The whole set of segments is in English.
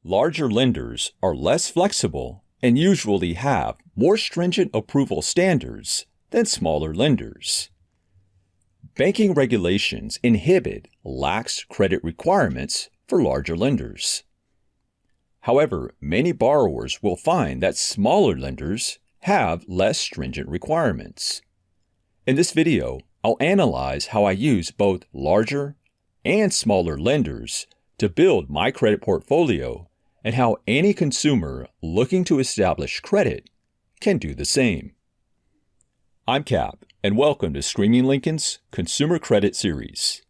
Larger lenders are less flexible and usually have more stringent approval standards than smaller lenders. Banking regulations inhibit lax credit requirements for larger lenders. However, many borrowers will find that smaller lenders have less stringent requirements. In this video, I'll analyze how I use both larger and smaller lenders to build my credit portfolio and how any consumer looking to establish credit can do the same. I'm Cap, and welcome to Screaming Lincoln's Consumer Credit Series.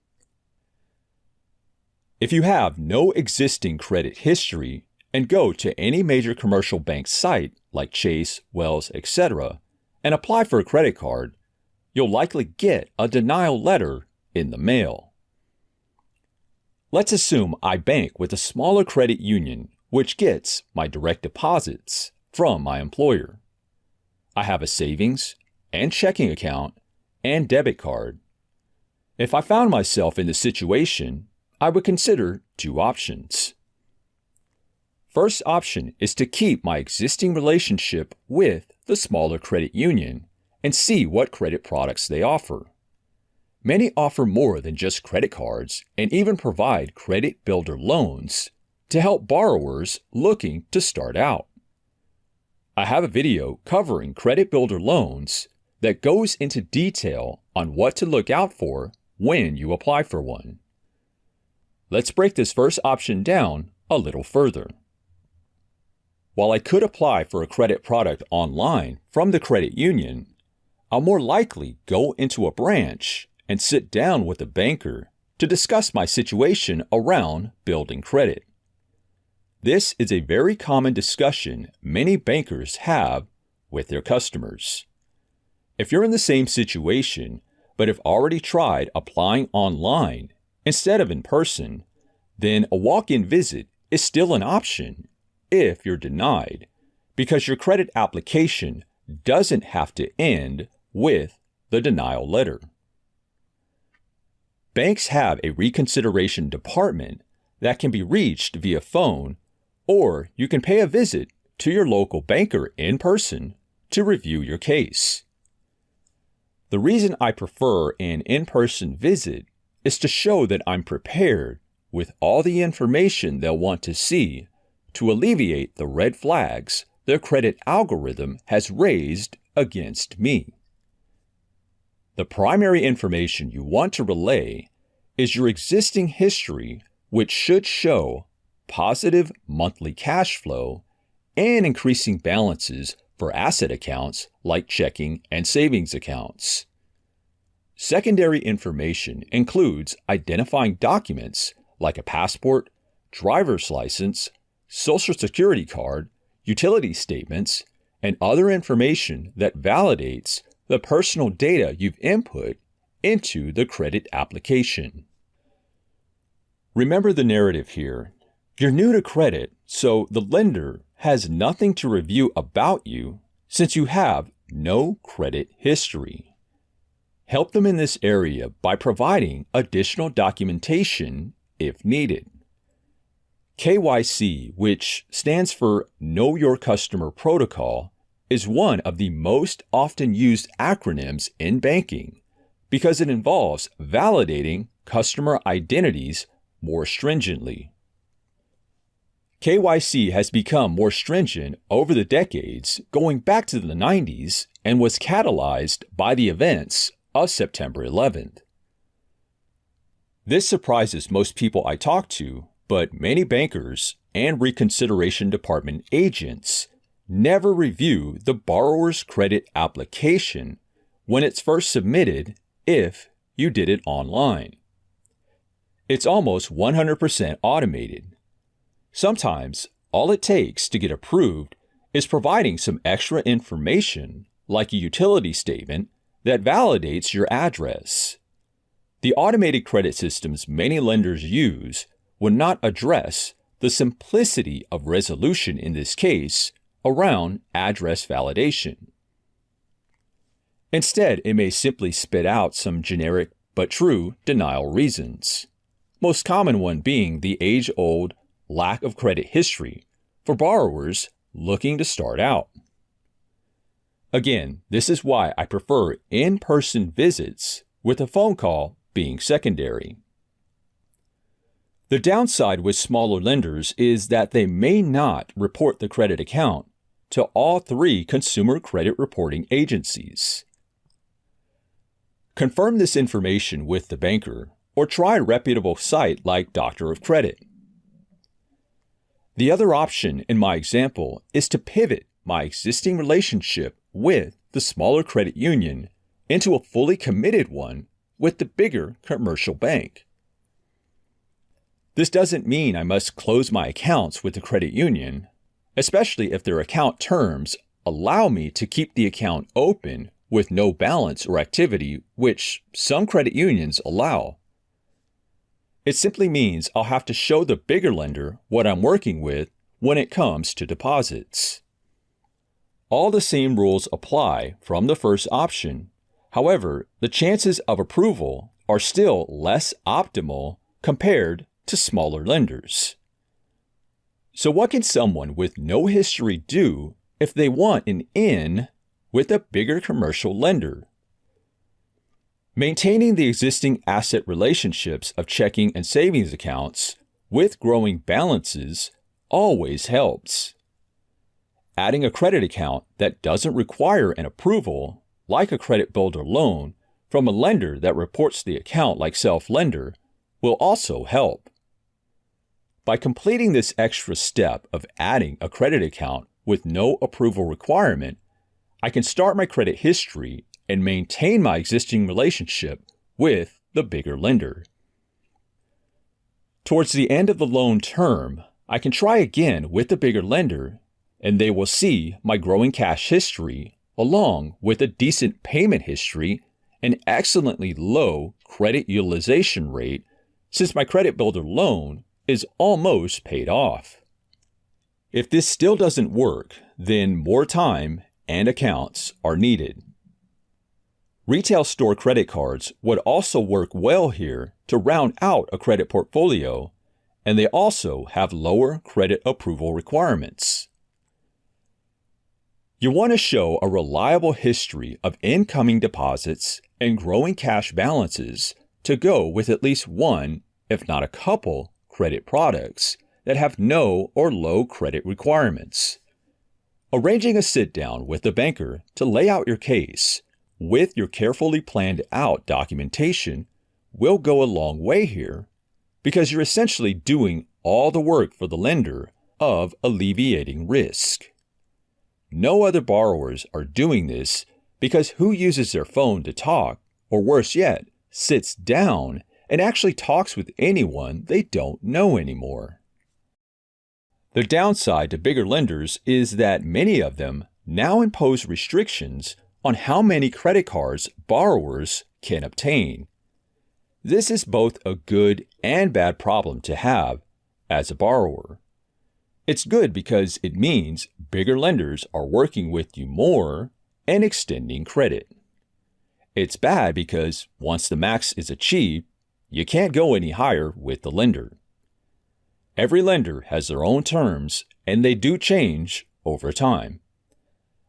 If you have no existing credit history and go to any major commercial bank site like Chase, Wells, etc., and apply for a credit card, you'll likely get a denial letter in the mail. Let's assume I bank with a smaller credit union which gets my direct deposits from my employer. I have a savings and checking account and debit card. If I found myself in this situation, I would consider two options. First option is to keep my existing relationship with the smaller credit union and see what credit products they offer. Many offer more than just credit cards and even provide credit builder loans to help borrowers looking to start out. I have a video covering credit builder loans that goes into detail on what to look out for when you apply for one. Let's break this first option down a little further. While I could apply for a credit product online from the credit union, I'll more likely go into a branch and sit down with a banker to discuss my situation around building credit. This is a very common discussion many bankers have with their customers. If you're in the same situation, but have already tried applying online instead of in person, then a walk-in visit is still an option if you're denied, because your credit application doesn't have to end with the denial letter. Banks have a reconsideration department that can be reached via phone, or you can pay a visit to your local banker in person to review your case. The reason I prefer an in-person visit is to show that I'm prepared with all the information they'll want to see to alleviate the red flags their credit algorithm has raised against me. The primary information you want to relay is your existing history, which should show positive monthly cash flow and increasing balances for asset accounts like checking and savings accounts. Secondary information includes identifying documents like a passport, driver's license, social security card, utility statements, and other information that validates the personal data you've input into the credit application. Remember the narrative here. You're new to credit, so the lender has nothing to review about you since you have no credit history. Help them in this area by providing additional documentation if needed. KYC, which stands for Know Your Customer Protocol, is one of the most often used acronyms in banking because it involves validating customer identities more stringently. KYC has become more stringent over the decades, going back to the 90s, and was catalyzed by the events of September 11th. This surprises most people I talk to, but many bankers and reconsideration department agents never review the borrower's credit application when it's first submitted if you did it online. It's almost 100% automated. Sometimes, all it takes to get approved is providing some extra information, like a utility statement, that validates your address. The automated credit systems many lenders use would not address the simplicity of resolution in this case around address validation. Instead, it may simply spit out some generic but true denial reasons. Most common one being the age-old lack of credit history for borrowers looking to start out. Again, this is why I prefer in-person visits, with a phone call being secondary. The downside with smaller lenders is that they may not report the credit account to all three consumer credit reporting agencies. Confirm this information with the banker or try a reputable site like Doctor of Credit. The other option in my example is to pivot my existing relationship with the smaller credit union into a fully committed one with the bigger commercial bank. This doesn't mean I must close my accounts with the credit union, especially if their account terms allow me to keep the account open with no balance or activity, which some credit unions allow. It simply means I'll have to show the bigger lender what I'm working with when it comes to deposits. All the same rules apply from the first option. However, the chances of approval are still less optimal compared to smaller lenders. So what can someone with no history do if they want an in with a bigger commercial lender? Maintaining the existing asset relationships of checking and savings accounts with growing balances always helps. Adding a credit account that doesn't require an approval, like a credit builder loan, from a lender that reports the account like self-lender will also help. By completing this extra step of adding a credit account with no approval requirement, I can start my credit history and maintain my existing relationship with the bigger lender. Towards the end of the loan term, I can try again with the bigger lender, and they will see my growing cash history along with a decent payment history and excellently low credit utilization rate, since my credit builder loan is almost paid off. If this still doesn't work, then more time and accounts are needed. Retail store credit cards would also work well here to round out a credit portfolio, and they also have lower credit approval requirements. You want to show a reliable history of incoming deposits and growing cash balances to go with at least one, if not a couple, credit products that have no or low credit requirements. Arranging a sit-down with the banker to lay out your case with your carefully planned out documentation will go a long way here, because you're essentially doing all the work for the lender of alleviating risk. No other borrowers are doing this because who uses their phone to talk, or worse yet, sits down and actually talks with anyone they don't know anymore? The downside to bigger lenders is that many of them now impose restrictions on how many credit cards borrowers can obtain. This is both a good and bad problem to have as a borrower. It's good because it means bigger lenders are working with you more and extending credit. It's bad because once the max is achieved, you can't go any higher with the lender. Every lender has their own terms, and they do change over time.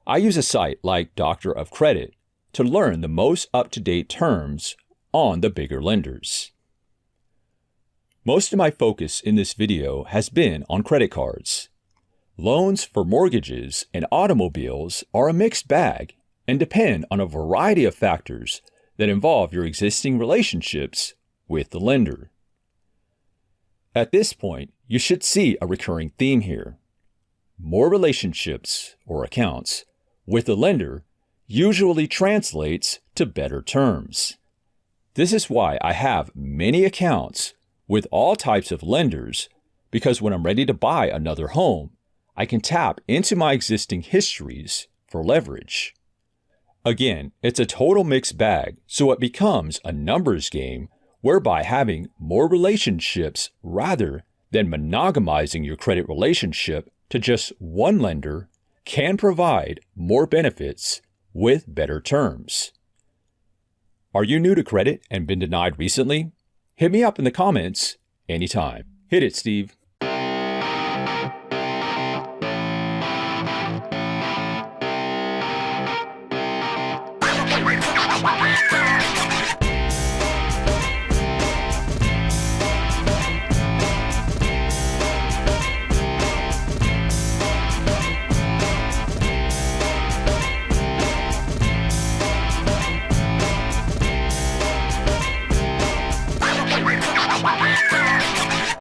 I use a site like Doctor of Credit to learn the most up-to-date terms on the bigger lenders. Most of my focus in this video has been on credit cards. Loans for mortgages and automobiles are a mixed bag and depend on a variety of factors that involve your existing relationships with the lender. At this point, you should see a recurring theme here. More relationships, or accounts, with the lender usually translates to better terms. This is why I have many accounts with all types of lenders, because when I'm ready to buy another home, I can tap into my existing histories for leverage. Again, it's a total mixed bag, so it becomes a numbers game whereby having more relationships rather than monogamizing your credit relationship to just one lender can provide more benefits with better terms. Are you new to credit and been denied recently? Hit me up in the comments anytime. Hit it, Steve.